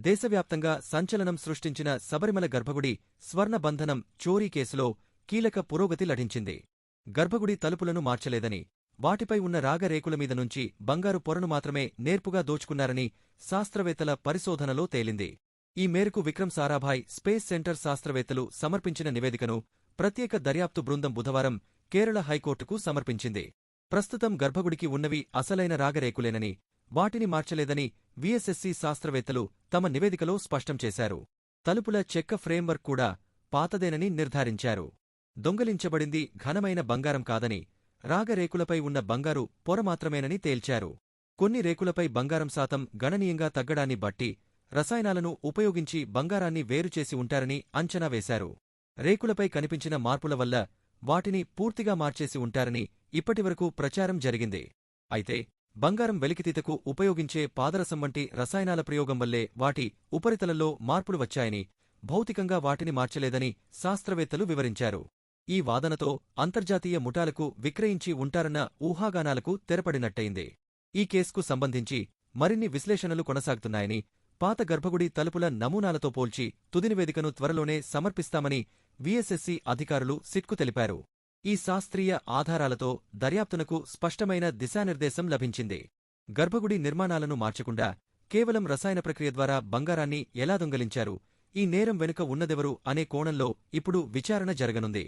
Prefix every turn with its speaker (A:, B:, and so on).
A: దేశవ్యాప్తంగా సంచలనం సృష్టించిన శబరిమల గర్భగుడి స్వర్ణబంధనం చోరీ కేసులో కీలక పురోగతి లభించింది. గర్భగుడి తలుపులను మార్చలేదని, వాటిపై ఉన్న రాగరేకుల మీద నుంచి బంగారు పొరను మాత్రమే నేర్పుగా దోచుకున్నారని శాస్త్రవేత్తల పరిశోధనలో తేలింది. ఈ మేరకు విక్రమ్ సారాభాయ్ స్పేస్ సెంటర్ శాస్త్రవేత్తలు సమర్పించిన నివేదికను ప్రత్యేక దర్యాప్తు బృందం బుధవారం కేరళ హైకోర్టుకు సమర్పించింది. ప్రస్తుతం గర్భగుడికి ఉన్నవి అసలైన రాగరేకులేనని, వాటిని మార్చలేదని విఎస్ఎస్సి శాస్త్రవేత్తలు తమ నివేదికలో స్పష్టం చేశారు. తలుపుల చెక్క ఫ్రేమ్వర్క్ కూడా పాతదేనని నిర్ధారించారు. దొంగలించబడింది ఘనమైన బంగారం కాదని, రాగరేకులపై ఉన్న బంగారు పొర మాత్రమేనని తేల్చారు. కొన్ని రేకులపై బంగారం శాతం గణనీయంగా తగ్గడాన్ని బట్టి రసాయనాలను ఉపయోగించి బంగారాన్ని వేరుచేసి ఉంటారని అంచనా వేశారు. రేకులపై కనిపించిన మార్పుల వల్ల వాటిని పూర్తిగా మార్చేసి ఉంటారని ఇప్పటివరకు ప్రచారం జరిగింది. అయితే బంగారం వెలికితీతకు ఉపయోగించే పాదరసం వంటి రసాయనాల ప్రయోగం వల్లే వాటి ఉపరితలంలో మార్పులు వచ్చాయని, భౌతికంగా వాటిని మార్చలేదని శాస్త్రవేత్తలు వివరించారు. ఈ వాదనతో అంతర్జాతీయ ముఠాలకు విక్రయించి ఉంటారన్న ఊహాగానాలకు తెరపడినట్టయింది. ఈ కేసుకు సంబంధించి మరిన్ని విశ్లేషణలు కొనసాగుతున్నాయని, పాత గర్భగుడి తలుపుల నమూనాలతో పోల్చి తుది నివేదికను త్వరలోనే సమర్పిస్తామని విఎస్ఎస్సి అధికారులు సిట్కు తెలిపారు. ఈ శాస్త్రీయ ఆధారాలతో దర్యాప్తునకు స్పష్టమైన దిశానిర్దేశం లభించింది. గర్భగుడి నిర్మాణాలను మార్చకుండా కేవలం రసాయన ప్రక్రియ ద్వారా బంగారాన్ని ఎలా దొంగలించారు, ఈ నేరం వెనుక ఉన్నదెవరు అనే కోణంలో ఇప్పుడు విచారణ జరగనుంది.